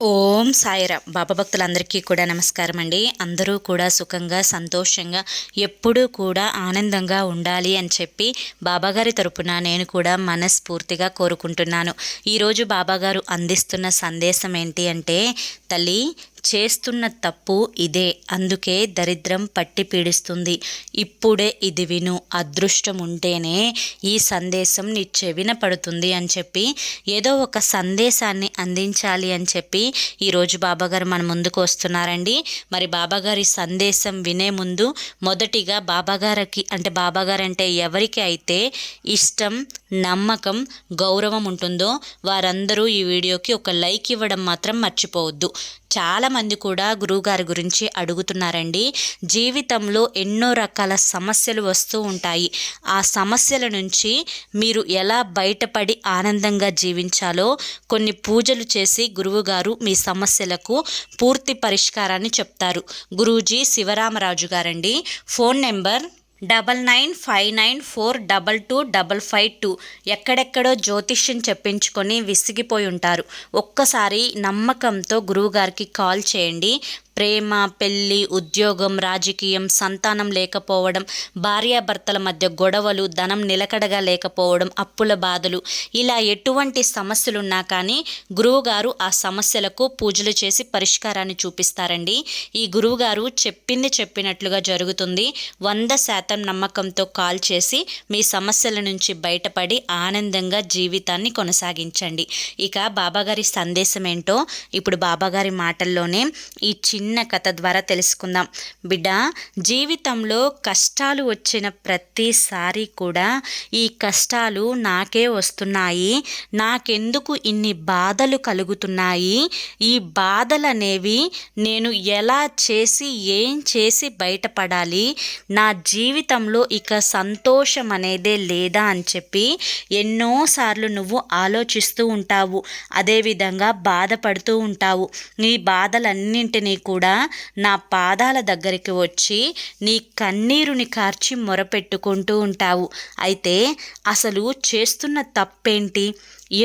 ఓం సాయిరాం. బాబా భక్తులందరికీ కూడా నమస్కారం అండి. అందరూ కూడా సుఖంగా సంతోషంగా ఎప్పుడూ కూడా ఆనందంగా ఉండాలి అని చెప్పి బాబాగారి తరపున నేను కూడా మనస్ఫూర్తిగా కోరుకుంటున్నాను. ఈరోజు బాబాగారు అందిస్తున్న సందేశం ఏంటి అంటే, తల్లి చేస్తున్న తప్పు ఇదే, అందుకే దరిద్రం పట్టి పీడిస్తుంది. ఇప్పుడే ఇది విను, అదృష్టం ఉంటేనే ఈ సందేశం నీ చెవిన పడుతుంది అని చెప్పి ఏదో ఒక సందేశాన్ని అందించాలి అని చెప్పి ఈరోజు బాబాగారు మన ముందుకు వస్తున్నారండి. మరి బాబాగారి సందేశం వినే ముందు మొదటిగా బాబాగారు అంటే ఎవరికి అయితే ఇష్టం, నమ్మకం, గౌరవం ఉంటుందో వారందరూ ఈ వీడియోకి ఒక లైక్ ఇవ్వడం మాత్రం మర్చిపోవద్దు. చాలామంది కూడా గురువుగారి గురించి అడుగుతున్నారండి. జీవితంలో ఎన్నో రకాల సమస్యలు వస్తూ ఉంటాయి. ఆ సమస్యల నుంచి మీరు ఎలా బయటపడి ఆనందంగా జీవించాలో కొన్ని పూజలు చేసి గురువుగారు మీ సమస్యలకు పూర్తి పరిష్కారాన్ని చెప్తారు. గురూజీ శివరామరాజు గారండి. Phone number 9959422552. ఎక్కడెక్కడో జ్యోతిష్యం చెప్పించుకొని విసిగిపోయి ఉంటారు. ఒక్కసారి నమ్మకంతో గురువుగారికి కాల్ చేయండి. ప్రేమ, పెళ్ళి, ఉద్యోగం, రాజకీయం, సంతానం లేకపోవడం, భార్యాభర్తల మధ్య గొడవలు, ధనం నిలకడగా లేకపోవడం, అప్పుల బాధలు, ఇలా ఎటువంటి సమస్యలున్నా కానీ గురువుగారు ఆ సమస్యలకు పూజలు చేసి పరిష్కారాన్ని చూపిస్తారండి. ఈ గురువుగారు చెప్పింది చెప్పినట్లుగా జరుగుతుంది. 100% నమ్మకంతో కాల్ చేసి మీ సమస్యల నుంచి బయటపడి ఆనందంగా జీవితాన్ని కొనసాగించండి. ఇక బాబాగారి సందేశం ఏంటో ఇప్పుడు బాబాగారి మాటల్లోనే ఈ చిన్న కథ ద్వారా తెలుసుకుందాం. బిడ్డ, జీవితంలో కష్టాలు వచ్చిన ప్రతిసారి కూడా ఈ కష్టాలు నాకే వస్తున్నాయి, నాకెందుకు ఇన్ని బాధలు కలుగుతున్నాయి, ఈ బాధలనేవి నేను ఎలా చేసి ఏం చేసి బయటపడాలి, నా జీవితంలో ఇక సంతోషం అనేదే లేదా అని చెప్పి ఎన్నోసార్లు నువ్వు ఆలోచిస్తూ ఉంటావు. అదేవిధంగా బాధపడుతూ ఉంటావు. నీ బాధలన్నింటినీ కూడా నా పాదాల దగ్గరికి వచ్చి నీ కన్నీరుని కార్చి మొరపెట్టుకుంటూ ఉంటావు. అయితే అసలు చేస్తున్న తప్పేంటి,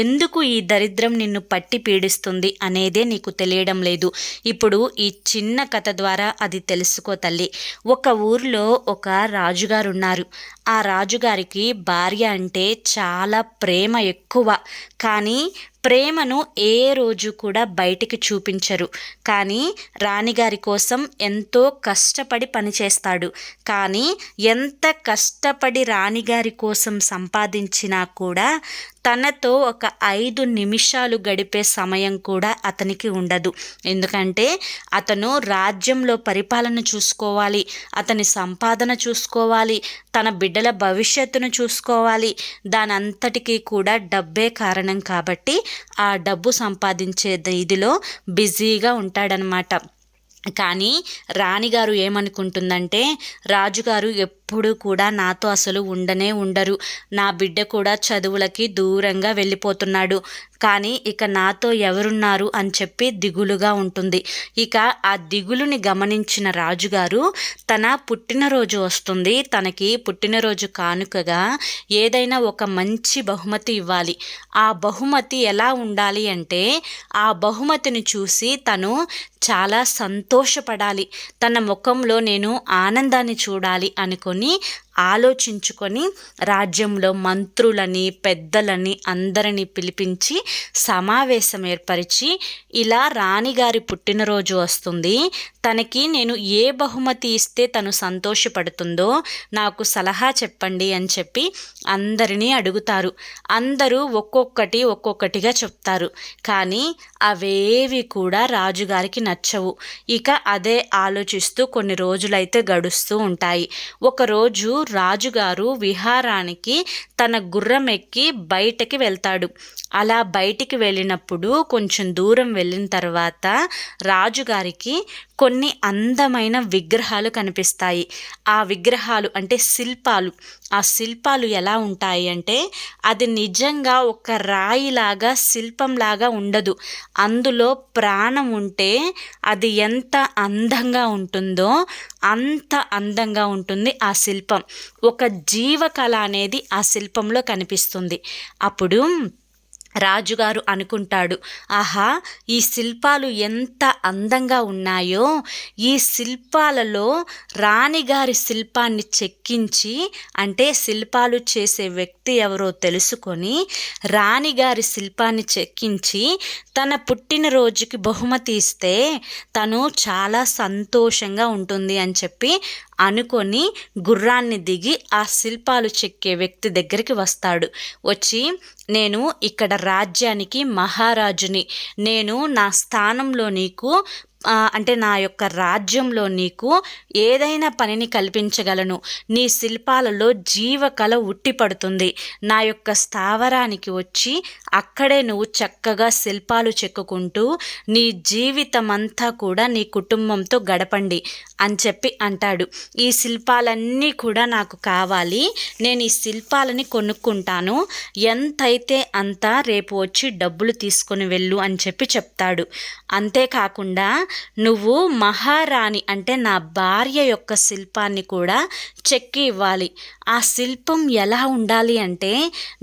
ఎందుకు ఈ దరిద్రం నిన్ను పట్టి పీడిస్తుంది అనేదే నీకు తెలియడం లేదు. ఇప్పుడు ఈ చిన్న కథ ద్వారా అది తెలుసుకో తల్లి. ఒక ఊరిలో ఒక రాజుగారు ఉన్నారు. ఆ రాజుగారికి భార్య అంటే చాలా ప్రేమ ఎక్కువ. కానీ ప్రేమను ఏ రోజు కూడా బయటికి చూపించరు. కానీ రాణిగారి కోసం ఎంతో కష్టపడి పనిచేస్తాడు. కానీ ఎంత కష్టపడి రాణిగారి కోసం సంపాదించినా కూడా తనతో ఒక 5 నిమిషాలు గడిపే సమయం కూడా అతనికి ఉండదు. ఎందుకంటే అతను రాజ్యంలో పరిపాలన చూసుకోవాలి, అతని సంపాదన చూసుకోవాలి, తన బిడ్డల భవిష్యత్తును చూసుకోవాలి. దానంతటికీ కూడా డబ్బే కారణం కాబట్టి ఆ డబ్బు సంపాదించే ఇదిలో బిజీగా ఉంటాడనమాట. కానీ రాణిగారు ఏమనుకుంటుందంటే, రాజుగారు ఎప్పుడు కూడా నాతో అసలు ఉండరు, నా బిడ్డ కూడా చదువులకి దూరంగా వెళ్ళిపోతున్నాడు, కానీ ఇక నాతో ఎవరున్నారు అని చెప్పి దిగులుగా ఉంటుంది. ఇక ఆ దిగులుని గమనించిన రాజుగారు తన పుట్టినరోజు వస్తుంది, తనకి పుట్టినరోజు కానుకగా ఏదైనా ఒక మంచి బహుమతి ఇవ్వాలి. ఆ బహుమతి ఎలా ఉండాలి అంటే, ఆ బహుమతిని చూసి తను చాలా సంతోషపడాలి, తన ముఖంలో నేను ఆనందాన్ని చూడాలి అనుకొని ఆలోచించుకొని రాజ్యంలో మంత్రులని, పెద్దలని అందరినీ పిలిపించి సమావేశం ఏర్పరిచి, ఇలా రాణిగారి పుట్టినరోజు వస్తుంది, తనకి నేను ఏ బహుమతి ఇస్తే తను సంతోషపడుతుందో నాకు సలహా చెప్పండి అని చెప్పి అందరినీ అడుగుతారు. అందరూ ఒక్కొక్కటిగా చెప్తారు. కానీ అవేవి కూడా రాజుగారికి నచ్చవు. ఇక అదే ఆలోచిస్తూ కొన్ని రోజులైతే గడుస్తూ ఉంటాయి. ఒకరోజు రాజుగారు విహారానికి తన గుర్రం ఎక్కి బయటకి వెళ్తాడు. అలా బయటికి వెళ్ళినప్పుడు కొంచెం దూరం వెళ్ళిన తర్వాత రాజుగారికి కొన్ని అందమైన విగ్రహాలు కనిపిస్తాయి. ఆ విగ్రహాలు అంటే శిల్పాలు. ఆ శిల్పాలు ఎలా ఉంటాయి అంటే, అది నిజంగా ఒక రాయిలాగా శిల్పంలాగా ఉండదు. అందులో ప్రాణం ఉంటే అది ఎంత అందంగా ఉంటుందో అంత అందంగా ఉంటుంది ఆ శిల్పం. ఒక జీవకళ అనేది ఆ శిల్పంలో కనిపిస్తుంది. అప్పుడు రాజుగారు అనుకుంటాడు, ఆహా, ఈ శిల్పాలు ఎంత అందంగా ఉన్నాయో, ఈ శిల్పాలలో రాణిగారి శిల్పాన్ని చెక్కించి, అంటే శిల్పాలు చేసే వ్యక్తి ఎవరో తెలుసుకొని రాణిగారి శిల్పాన్ని చెక్కించి తన పుట్టినరోజుకి బహుమతి ఇస్తే తను చాలా సంతోషంగా ఉంటుంది అని చెప్పి అనుకొని గుర్రాన్ని దిగి ఆ శిల్పాలు చెక్కే వ్యక్తి దగ్గరికి వస్తాడు. వచ్చి, నేను ఇక్కడ రాజ్యానికి మహారాజుని, నేను నా స్థానంలో నీకు అంటే నా యొక్క రాజ్యంలో నీకు ఏదైనా పనిని కల్పించగలను, నీ శిల్పాలలో జీవకళ ఉట్టిపడుతుంది, నా యొక్క స్థావరానికి వచ్చి అక్కడే నువ్వు చక్కగా శిల్పాలు చెక్కుకుంటూ నీ జీవితం అంతా కూడా నీ కుటుంబంతో గడపండి అని చెప్పి అంటాడు. ఈ శిల్పాలన్నీ కూడా నాకు కావాలి, నేను ఈ శిల్పాలని కొనుక్కుంటాను, ఎంతైతే అంత రేపు వచ్చి డబ్బులు తీసుకొని వెళ్ళు అని చెప్పి చెప్తాడు. అంతేకాకుండా నువ్వు మహారాణి అంటే నా భార్య యొక్క శిల్పాన్ని కూడా చెక్కి ఇవ్వాలి. ఆ శిల్పం ఎలా ఉండాలి అంటే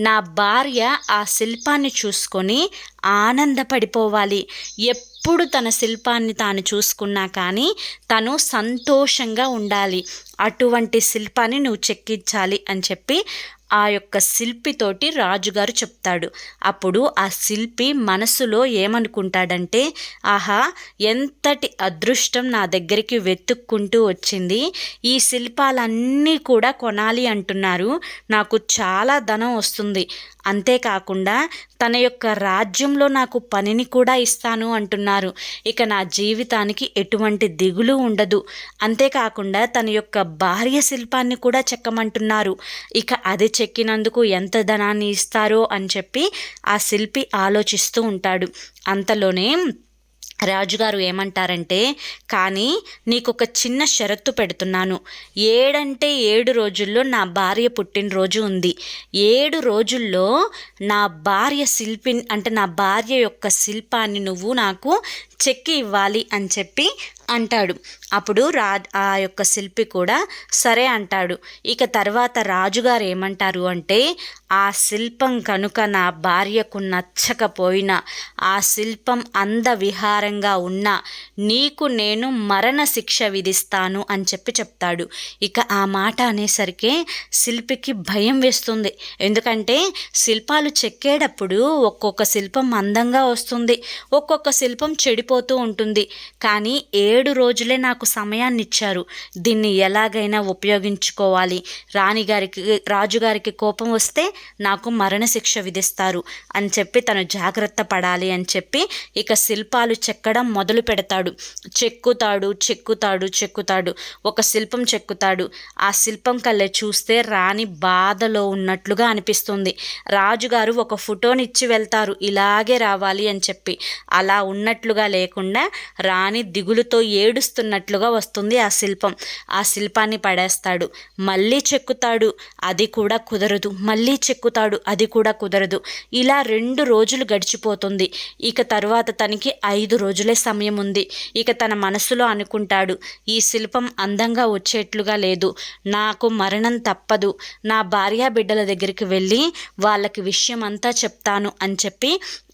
నా భార్య ఆ శిల్పాన్ని చూసుకొని ఆనందపడిపోవాలి. ఎప్పుడు తన శిల్పాన్ని తాను చూసుకున్నా కానీ తను సంతోషంగా ఉండాలి. అటువంటి శిల్పాన్ని నువ్వు చెక్కించాలి అని చెప్పి ఆ యొక్క శిల్పితోటి రాజుగారు చెప్తాడు. అప్పుడు ఆ శిల్పి మనసులో ఏమనుకుంటాడంటే, ఆహా, ఎంతటి అదృష్టం నా దగ్గరికి వెతుక్కుంటూ వచ్చింది, ఈ శిల్పాలన్నీ కూడా కొనాలి అంటున్నారు, నాకు చాలా ధనం వస్తుంది, అంతేకాకుండా తన యొక్క రాజ్యంలో నాకు పనిని కూడా ఇస్తాను అంటున్నారు, ఇక నా జీవితానికి ఎటువంటి దిగులు ఉండదు, అంతేకాకుండా తన యొక్క భార్య శిల్పాన్ని కూడా చెక్కమంటున్నారు, ఇక అది చెక్కినందుకు ఎంత ధనాన్ని ఇస్తారో అని చెప్పి ఆ శిల్పి ఆలోచిస్తూ ఉంటాడు. అంతలోనే రాజుగారు ఏమంటారంటే, కానీ నీకొక చిన్న షరతు పెడుతున్నాను, 7 రోజుల్లో నా భార్య పుట్టినరోజు ఉంది, 7 రోజుల్లో నా భార్య అంటే నా భార్య యొక్క శిల్పాన్ని నువ్వు నాకు చెక్కి ఇవ్వాలి అని చెప్పి అంటాడు. అప్పుడు ఆ యొక్క శిల్పి కూడా సరే అంటాడు. ఇక తర్వాత రాజుగారు ఏమంటారు అంటే, ఆ శిల్పం కనుక నా భార్యకు నచ్చకపోయినా, ఆ శిల్పం అందవిహారంగా ఉన్నా నీకు నేను మరణ శిక్ష విధిస్తాను అని చెప్పి చెప్తాడు. ఇక ఆ మాట అనేసరికి శిల్పికి భయం వేస్తుంది. ఎందుకంటే శిల్పాలు చెక్కేటప్పుడు ఒక్కొక్క శిల్పం అందంగా వస్తుంది, ఒక్కొక్క శిల్పం చెడిపోతూ ఉంటుంది, కానీ 7 రోజులే నాకు సమయాన్ని ఇచ్చారు, దీన్ని ఎలాగైనా ఉపయోగించుకోవాలి, రాజుగారికి కోపం వస్తే నాకు మరణశిక్ష విధిస్తారు అని చెప్పి తను జాగ్రత్త పడాలి అని చెప్పి ఇక శిల్పాలు చెక్కడం మొదలు పెడతాడు. చెక్కుతాడు, ఒక శిల్పం చెక్కుతాడు. ఆ శిల్పం కల్లా చూస్తే రాణి బాధలో ఉన్నట్లుగా అనిపిస్తుంది. రాజుగారు ఒక ఫోటోని ఇచ్చి వెళ్తారు, ఇలాగే రావాలి అని చెప్పి, అలా ఉన్నట్లుగా లేకుండా రాణి దిగులుతో ఏడుస్తున్నట్లుగా వస్తుంది ఆ శిల్పం. ఆ శిల్పాన్ని పడేస్తాడు. మళ్ళీ చెక్కుతాడు, అది కూడా కుదరదు, మళ్ళీ చెక్కుతాడు, అది కూడా కుదరదు. ఇలా 2 రోజులు గడిచిపోతుంది. ఇక తర్వాత తనకి 5 రోజులే సమయం ఉంది. ఇక తన మనసులో అనుకుంటాడు, ఈ శిల్పం అందంగా వచ్చేట్లుగా లేదు, నాకు మరణం తప్పదు, నా భార్యా బిడ్డల దగ్గరికి వెళ్ళి వాళ్ళకి విషయం అంతా చెప్తాను అని చెప్పి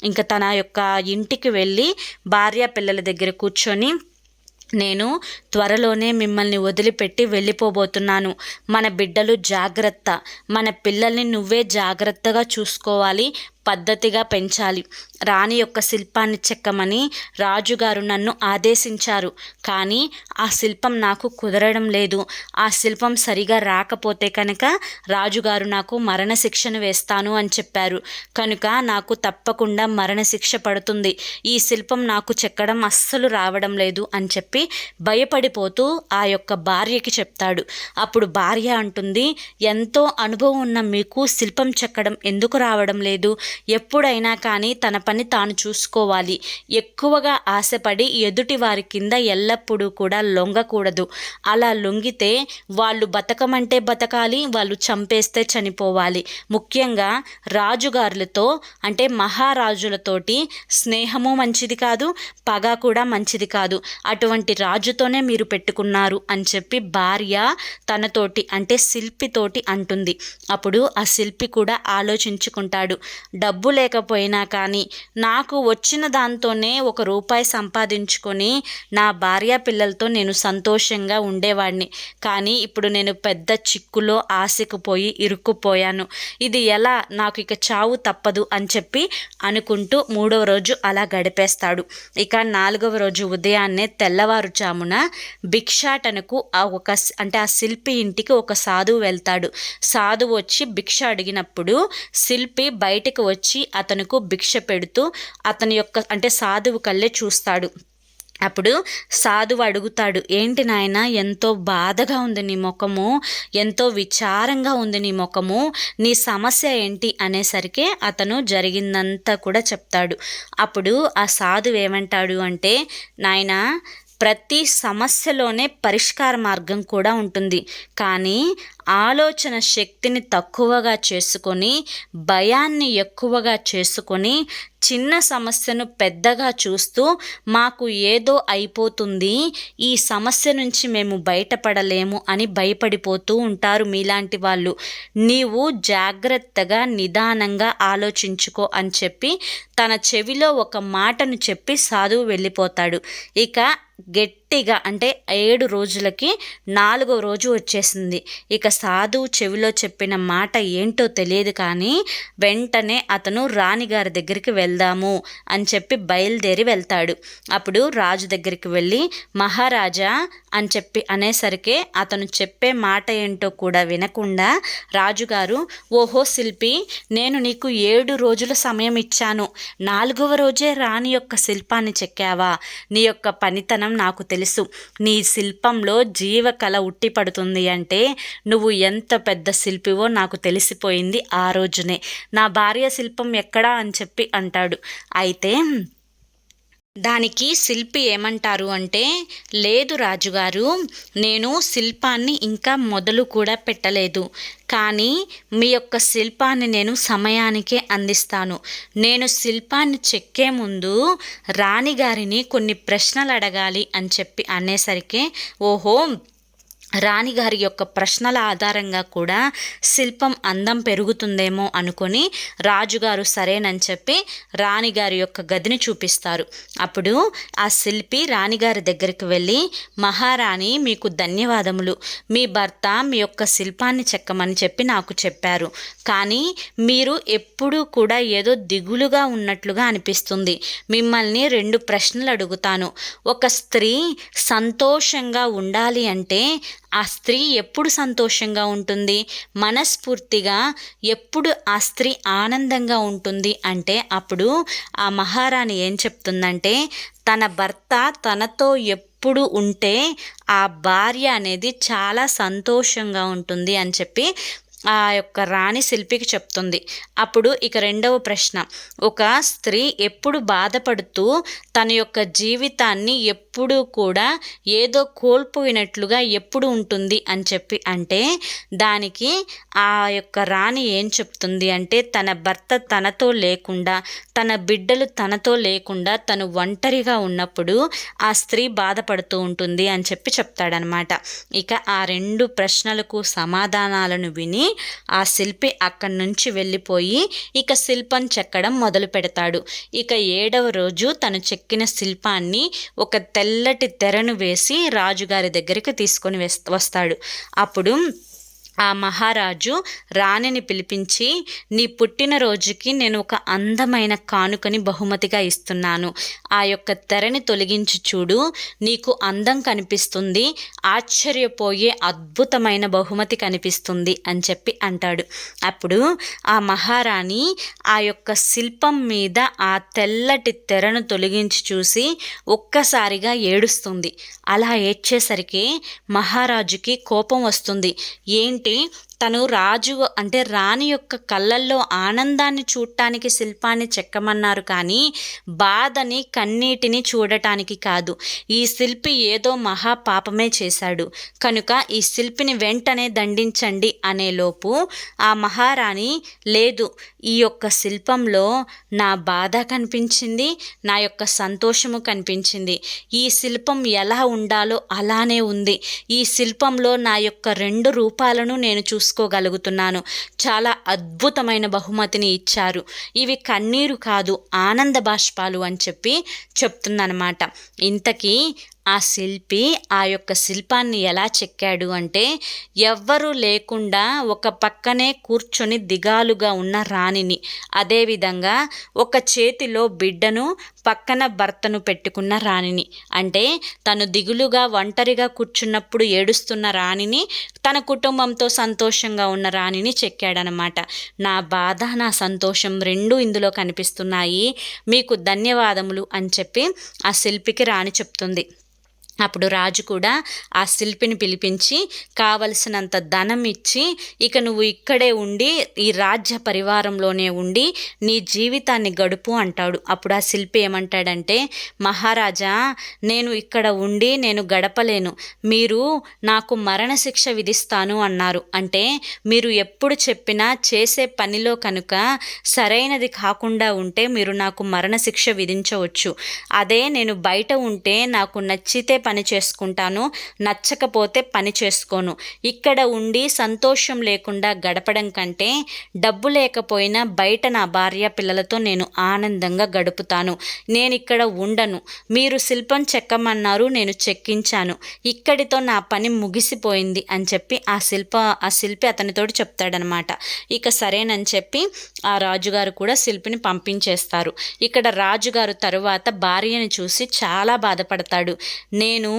ఇంకా తన యొక్క ఇంటికి వెళ్ళి భార్యా పిల్లల దగ్గర కూర్చొని, నేను త్వరలోనే మిమ్మల్ని వదిలిపెట్టి వెళ్ళిపోబోతున్నాను, మన బిడ్డలు జాగ్రత్త, మన పిల్లల్ని నువ్వే జాగ్రత్తగా చూసుకోవాలి, పద్ధతిగా పెంచాలి, రాణి యొక్క శిల్పాన్ని చెక్కమని రాజుగారు నన్ను ఆదేశించారు, కానీ ఆ శిల్పం నాకు కుదరడం లేదు, ఆ శిల్పం సరిగా రాకపోతే కనుక రాజుగారు నాకు మరణశిక్షను వేస్తాను అని చెప్పారు, కనుక నాకు తప్పకుండా మరణశిక్ష పడుతుంది, ఈ శిల్పం నాకు చెక్కడం అస్సలు రావడం లేదు అని చెప్పి భయపడిపోతూ ఆ యొక్క భార్యకి చెప్తాడు. అప్పుడు భార్య అంటుంది, ఎంతో అనుభవం ఉన్న మీకు శిల్పం చెక్కడం ఎందుకు రావడం లేదు, ఎప్పుడైనా కానీ తన పని తాను చూసుకోవాలి, ఎక్కువగా ఆశపడి ఎదుటి వారి కింద ఎల్లప్పుడూ కూడా లొంగకూడదు, అలా లొంగితే వాళ్ళు బతకమంటే బతకాలి, వాళ్ళు చంపేస్తే చనిపోవాలి, ముఖ్యంగా రాజుగారులతో అంటే మహారాజులతోటి స్నేహము మంచిది కాదు, పగ కూడా మంచిది కాదు, అటువంటి రాజుతోనే మీరు పెట్టుకున్నారు అని చెప్పి భార్య తనతోటి అంటే శిల్పితోటి అంటుంది. అప్పుడు ఆ శిల్పి కూడా ఆలోచించుకుంటాడు, డబ్బు లేకపోయినా కానీ నాకు వచ్చిన దాంతోనే ₹1 సంపాదించుకొని నా భార్య పిల్లలతో నేను సంతోషంగా ఉండేవాడిని. కానీ ఇప్పుడు నేను పెద్ద చిక్కులో ఆశకుపోయి ఇరుక్కుపోయాను. ఇది ఎలా, నాకు ఇక చావు తప్పదు అని చెప్పి అనుకుంటూ 3వ రోజు అలా గడిపేస్తాడు. ఇక 4వ రోజు ఉదయాన్నే తెల్లవారుజామున భిక్షాటనకు ఆ శిల్పి ఇంటికి ఒక సాధువు వెళ్తాడు. సాధువు వచ్చి భిక్ష అడిగినప్పుడు శిల్పి బయటకు వచ్చి అతనుకు భిక్ష పెడుతూ అతని యొక్క సాధువు కళ్ళే చూస్తాడు. అప్పుడు సాధువు అడుగుతాడు, ఏంటి నాయన, ఎంతో బాధగా ఉంది నీ ముఖము, ఎంతో విచారంగా ఉంది నీ ముఖము, నీ సమస్య ఏంటి అనేసరికి అతను జరిగిందంతా కూడా చెప్తాడు. అప్పుడు ఆ సాధువు ఏమంటాడు అంటే, నాయనా, ప్రతి సమస్యలోనే పరిష్కార మార్గం కూడా ఉంటుంది. కానీ ఆలోచన శక్తిని తక్కువగా చేసుకొని, భయాన్ని ఎక్కువగా చేసుకొని, చిన్న సమస్యను పెద్దగా చూస్తూ మాకు ఏదో అయిపోతుంది, ఈ సమస్య నుంచి మేము బయటపడలేము అని భయపడిపోతూ ఉంటారు మీలాంటి వాళ్ళు. నీవు జాగ్రత్తగా నిదానంగా ఆలోచించుకో అని చెప్పి తన చెవిలో ఒక మాటను చెప్పి సాధువు వెళ్ళిపోతాడు. ఇక గట్టిగా 7 రోజులకి 4వ రోజు వచ్చేసింది. ఇక సాధువు చెవిలో చెప్పిన మాట ఏంటో తెలియదు కానీ వెంటనే అతను రాణిగారి దగ్గరికి వెళ్దాము అని చెప్పి బయలుదేరి వెళ్తాడు. అప్పుడు రాజు దగ్గరికి వెళ్ళి, మహారాజా అని చెప్పి అనేసరికి అతను చెప్పే మాట ఏంటో కూడా వినకుండా రాజుగారు, ఓహో శిల్పి, నేను నీకు 7 రోజుల సమయం ఇచ్చాను, 4వ రోజే రాణి యొక్క శిల్పాన్ని చెక్కావా? నీ యొక్క పనితనం నాకు తెలుసు. నీ శిల్పంలో జీవకళ ఉట్టిపడుతుంది అంటే నువ్వు ఎంత పెద్ద శిల్పివో నాకు తెలిసిపోయింది ఆ రోజునే. నా భార్య శిల్పం ఎక్కడా అని చెప్పి అంటాడు. అయితే దానికి శిల్పి ఏమంటారు అంటే, లేదు రాజుగారు, నేను శిల్పాన్ని ఇంకా మొదలు కూడా పెట్టలేదు, కానీ మీ యొక్క శిల్పాన్ని నేను సమయానికే అందిస్తాను. నేను శిల్పాన్ని చెక్కే ముందు రాణిగారిని కొన్ని ప్రశ్నలు అడగాలి అని చెప్పి అనేసరికి, ఓహో, రాణిగారి యొక్క ప్రశ్నల ఆధారంగా కూడా శిల్పం అందం పెరుగుతుందేమో అనుకొని రాజుగారు సరేనని చెప్పి రాణిగారి యొక్క గదిని చూపిస్తారు. అప్పుడు ఆ శిల్పి రాణిగారి దగ్గరికి వెళ్ళి, మహారాణి, మీకు ధన్యవాదములు, మీ భర్త మీ యొక్క శిల్పాన్ని చెక్కమని చెప్పి నాకు చెప్పారు, కానీ మీరు ఎప్పుడూ కూడా ఏదో దిగులుగా ఉన్నట్లుగా అనిపిస్తుంది. మిమ్మల్ని 2 ప్రశ్నలు అడుగుతాను. ఒక స్త్రీ సంతోషంగా ఉండాలి అంటే ఆ స్త్రీ ఎప్పుడు సంతోషంగా ఉంటుంది? మనస్ఫూర్తిగా ఎప్పుడు ఆ స్త్రీ ఆనందంగా ఉంటుంది అంటే అప్పుడు ఆ మహారాణి ఏం చెప్తుందంటే, తన భర్త తనతో ఎప్పుడు ఉంటే ఆ భార్య అనేది చాలా సంతోషంగా ఉంటుంది అని చెప్పి ఆ యొక్క రాణి శిల్పికి చెప్తుంది. అప్పుడు ఇక 2వ ప్రశ్న, ఒక స్త్రీ ఎప్పుడు బాధపడుతూ తన యొక్క జీవితాన్ని ఎప్పుడూ కూడా ఏదో కోల్పోయినట్లుగా ఎప్పుడు ఉంటుంది అని చెప్పి అంటే దానికి ఆ యొక్క రాణి ఏం చెప్తుంది అంటే, తన భర్త తనతో లేకుండా, తన బిడ్డలు తనతో లేకుండా తను ఒంటరిగా ఉన్నప్పుడు ఆ స్త్రీ బాధపడుతూ ఉంటుంది అని చెప్పి చెప్తాడనమాట. ఇక ఆ 2 ప్రశ్నలకు సమాధానాలను విని ఆ శిల్పి అక్కడి నుంచి వెళ్ళిపోయి ఇక శిల్పం చెక్కడం మొదలు పెడతాడు. ఇక 7వ రోజు తను చెక్కిన శిల్పాన్ని ఒక తెల్లటి తెరను వేసి రాజుగారి దగ్గరికి తీసుకొని వస్తాడు. అప్పుడు ఆ మహారాజు రాణిని పిలిపించి, నీ పుట్టినరోజుకి నేను ఒక అందమైన కానుకని బహుమతిగా ఇస్తున్నాను, ఆ యొక్క తెరని తొలగించి చూడు, నీకు అందం కనిపిస్తుంది, ఆశ్చర్యపోయే అద్భుతమైన బహుమతి కనిపిస్తుంది అని చెప్పి అంటాడు. అప్పుడు ఆ మహారాణి ఆ యొక్క శిల్పం మీద ఆ తెల్లటి తెరను తొలగించి చూసి ఒక్కసారిగా ఏడుస్తుంది. అలా ఏడ్చేసరికి మహారాజుకి కోపం వస్తుంది. ఏంటి, తను రాణి యొక్క కళ్ళల్లో ఆనందాన్ని చూడటానికి శిల్పాన్ని చెక్కమన్నారు, కానీ బాధని కన్నీటిని చూడటానికి కాదు. ఈ శిల్పి ఏదో మహాపాపమే చేశాడు, కనుక ఈ శిల్పిని వెంటనే దండించండి అనేలోపు ఆ మహారాణి, లేదు, ఈ యొక్క శిల్పంలో నా బాధ కనిపించింది, నా యొక్క సంతోషము కనిపించింది. ఈ శిల్పం ఎలా ఉండాలో అలానే ఉంది. ఈ శిల్పంలో నా యొక్క 2 రూపాలను నేను చూసుకోగలుగుతున్నాను. చాలా అద్భుతమైన బహుమతిని ఇచ్చారు. ఇవి కన్నీరు కాదు, ఆనంద బాష్పాలు అని చెప్పి చెప్తుందనమాట. ఇంతకీ ఆ శిల్పి ఆ యొక్క శిల్పాన్ని ఎలా చెక్కాడు అంటే, ఎవ్వరూ లేకుండా ఒక పక్కనే కూర్చొని దిగాలుగా ఉన్న రాణిని, అదేవిధంగా ఒక చేతిలో బిడ్డను, పక్కన భర్తను పెట్టుకున్న రాణిని, అంటే తను దిగులుగా ఒంటరిగా కూర్చున్నప్పుడు ఏడుస్తున్న రాణిని, తన కుటుంబంతో సంతోషంగా ఉన్న రాణిని చెక్కాడనమాట. నా బాధ, నా సంతోషం 2 ఇందులో కనిపిస్తున్నాయి, మీకు ధన్యవాదములు అని చెప్పి ఆ శిల్పికి రాణి చెప్తుంది. అప్పుడు రాజు కూడా ఆ శిల్పిని పిలిపించి కావలసినంత ధనం ఇచ్చి, ఇక నువ్వు ఇక్కడే ఉండి ఈ రాజ్య పరివారంలోనే ఉండి నీ జీవితాన్ని గడుపు అంటాడు. అప్పుడు ఆ శిల్పి ఏమంటాడంటే, మహారాజా, నేను ఇక్కడ ఉండి నేను గడపలేను, మీరు నాకు మరణశిక్ష విధిస్తాను అన్నారు. అంటే మీరు ఎప్పుడు చెప్పినా చేసే పనిలో కనుక సరైనది కాకుండా ఉంటే మీరు నాకు మరణశిక్ష విధించవచ్చు. అదే నేను బయట ఉంటే నాకు నచ్చితే పని చేసుకుంటాను, నచ్చకపోతే పని చేసుకోను. ఇక్కడ ఉండి సంతోషం లేకుండా గడపడం కంటే డబ్బు లేకపోయినా బయట నా భార్య పిల్లలతో నేను ఆనందంగా గడుపుతాను. నేను ఇక్కడ ఉండను. మీరు శిల్పం చెక్కమన్నారు, నేను చెక్కించాను, ఇక్కడితో నా పని ముగిసిపోయింది అని చెప్పి ఆ శిల్పి అతనితోటి చెప్తాడనమాట. ఇక సరేనని చెప్పి ఆ రాజుగారు కూడా శిల్పిని పంపించేస్తారు. ఇక్కడ రాజుగారు తరువాత భార్యని చూసి చాలా బాధపడతాడు. నేను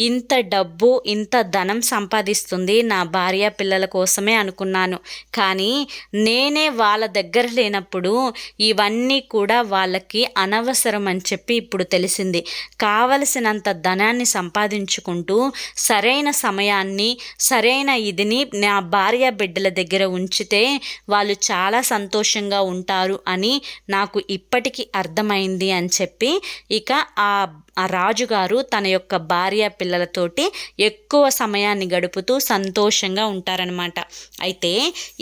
ఇంత డబ్బు, ఇంత ధనం సంపాదిస్తుంది నా భార్య పిల్లల కోసమే అనుకున్నాను, కానీ నేనే వాళ్ళ దగ్గర లేనప్పుడు ఇవన్నీ కూడా వాళ్ళకి అనవసరం అని చెప్పి ఇప్పుడు తెలిసింది. కావలసినంత ధనాన్ని సంపాదించుకుంటూ సరైన సమయాన్ని, సరైన ఇదిని నా భార్య బిడ్డల దగ్గర ఉంచితే వాళ్ళు చాలా సంతోషంగా ఉంటారు అని నాకు ఇప్పటికీ అర్థమైంది అని చెప్పి ఇక ఆ రాజుగారు తన యొక్క భార్య పిల్లలతోటి ఎక్కువ సమయాన్ని గడుపుతూ సంతోషంగా ఉంటారనమాట. అయితే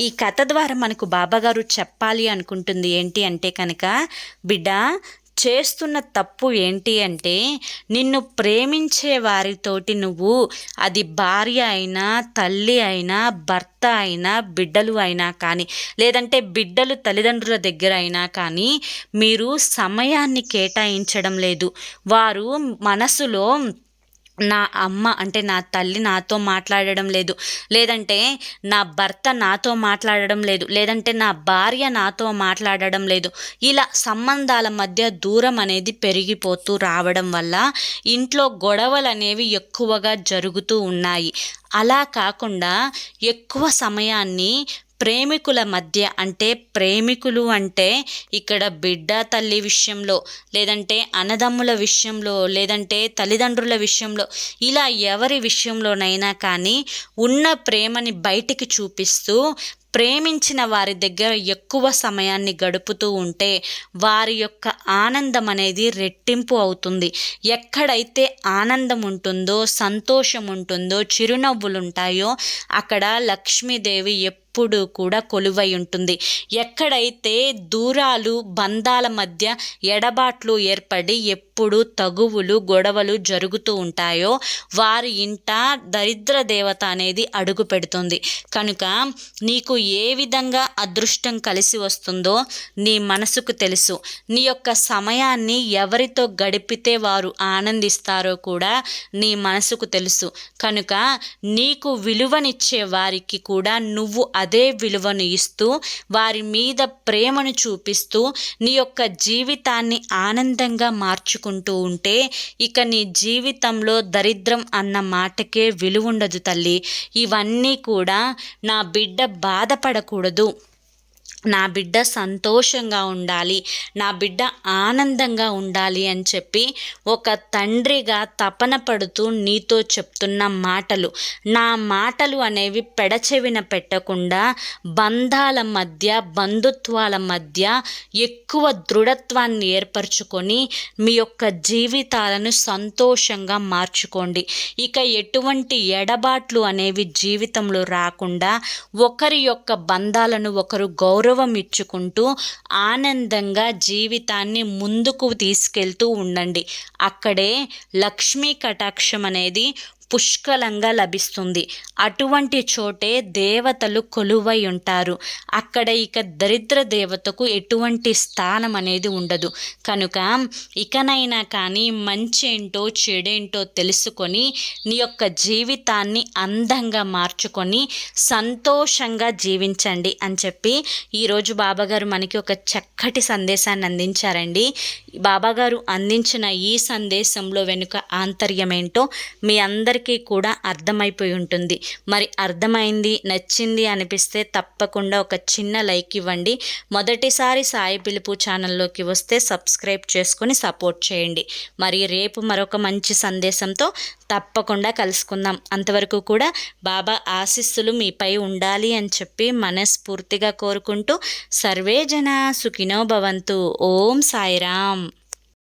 ఈ కథ ద్వారా మనకు బాబాగారు చెప్పాలి అనుకుంటుంది ఏంటి అంటే కనుక, బిడ్డ, చేస్తున్న తప్పు ఏంటి అంటే, నిన్ను ప్రేమించే వారితోటి నువ్వు, అది భార్య అయినా, తల్లి అయినా, భర్త అయినా, బిడ్డలు అయినా కానీ, లేదంటే బిడ్డలు తల్లిదండ్రుల దగ్గర అయినా కానీ, మీరు సమయాన్ని కేటాయించడం లేదు. వారు మనసులో నా అమ్మ అంటే నా తల్లి నాతో మాట్లాడడం లేదు, లేదంటే నా భర్త నాతో మాట్లాడడం లేదు, లేదంటే నా భార్య నాతో మాట్లాడడం లేదు, ఇలా సంబంధాల మధ్య దూరం అనేది పెరిగిపోతూ రావడం వల్ల ఇంట్లో గొడవలు అనేవి ఎక్కువగా జరుగుతూ ఉన్నాయి. అలా కాకుండా ఎక్కువ సమయాన్ని ప్రేమికుల మధ్య, అంటే ప్రేమికులు అంటే ఇక్కడ బిడ్డ తల్లి విషయంలో, లేదంటే అన్నదమ్ముల విషయంలో, లేదంటే తల్లిదండ్రుల విషయంలో, ఇలా ఎవరి విషయంలోనైనా కానీ ఉన్న ప్రేమని బయటికి చూపిస్తూ ప్రేమించిన వారి దగ్గర ఎక్కువ సమయాన్ని గడుపుతూ ఉంటే వారి యొక్క ఆనందం అనేది రెట్టింపు అవుతుంది. ఎక్కడైతే ఆనందం ఉంటుందో, సంతోషం ఉంటుందో, చిరునవ్వులు ఉంటాయో అక్కడ లక్ష్మీదేవి ఎప్పుడు కూడా కొలువై ఉంటుంది. ఎక్కడైతే దూరాలు, బంధాల మధ్య ఎడబాట్లు ఏర్పడి ఎప్పుడు తగువులు, గొడవలు జరుగుతూ ఉంటాయో వారి ఇంట దరిద్ర దేవత అనేది అడుగు పెడుతుంది. కనుక నీకు ఏ విధంగా అదృష్టం కలిసి వస్తుందో నీ మనసుకు తెలుసు. నీ యొక్క సమయాన్ని ఎవరితో గడిపితే వారు ఆనందిస్తారో కూడా నీ మనసుకు తెలుసు. కనుక నీకు విలువనిచ్చే వారికి కూడా నువ్వు అదే విలువను ఇస్తూ, వారి మీద ప్రేమను చూపిస్తూ నీ యొక్క జీవితాన్ని ఆనందంగా మార్చుకుంటూ ఉంటే ఇక నీ జీవితంలో దరిద్రం అన్న మాటకే విలువ ఉండదు తల్లి. ఇవన్నీ కూడా నా బిడ్డ బాధపడకూడదు, నా బిడ్డ సంతోషంగా ఉండాలి, నా బిడ్డ ఆనందంగా ఉండాలి అని చెప్పి ఒక తండ్రిగా తపన పడుతూ నీతో చెప్తున్న మాటలు. నా మాటలు అనేవి పెడచెవిన పెట్టకుండా బంధాల మధ్య, బంధుత్వాల మధ్య ఎక్కువ దృఢత్వాన్ని ఏర్పరచుకొని మీ యొక్క జీవితాలను సంతోషంగా మార్చుకోండి. ఇక ఎటువంటి ఎడబాట్లు అనేవి జీవితంలో రాకుండా ఒకరి యొక్క బంధాలను ఒకరు గౌరవ గౌరవం ఇచ్చుకుంటూ ఆనందంగా జీవితాన్ని ముందుకు తీసుకెళ్తూ ఉండండి. అక్కడే లక్ష్మీ కటాక్షం అనేది పుష్కలంగా లభిస్తుంది. అటువంటి చోటే దేవతలు కొలువై ఉంటారు. అక్కడ ఇక దరిద్ర దేవతకు ఎటువంటి స్థానం అనేది ఉండదు. కనుక ఇకనైనా కానీ మంచి ఏంటో చెడేంటో తెలుసుకొని నీ యొక్క జీవితాన్ని అందంగా మార్చుకొని సంతోషంగా జీవించండి అని చెప్పి ఈరోజు బాబాగారు మనకి ఒక చక్కటి సందేశాన్ని అందించారండి. బాబాగారు అందించిన ఈ సందేశంలో వెనుక ఆంతర్యం ఏంటో మీ అందరికీ కూడా అర్థమైపోయి ఉంటుంది. మరి అర్థమైంది, నచ్చింది అనిపిస్తే తప్పకుండా ఒక చిన్న లైక్ ఇవ్వండి. మొదటిసారి సాయి పిలుపు ఛానల్లోకి వస్తే సబ్స్క్రైబ్ చేసుకొని సపోర్ట్ చేయండి. మరి రేపు మరొక మంచి సందేశంతో తప్పకుండా కలుసుకుందాం. అంతవరకు కూడా బాబా ఆశీస్సులు మీపై ఉండాలి అని చెప్పి మనస్ఫూర్తిగా కోరుకుంటూ సర్వే జన సుఖినో భవంతు. ఓం సాయిరామ్.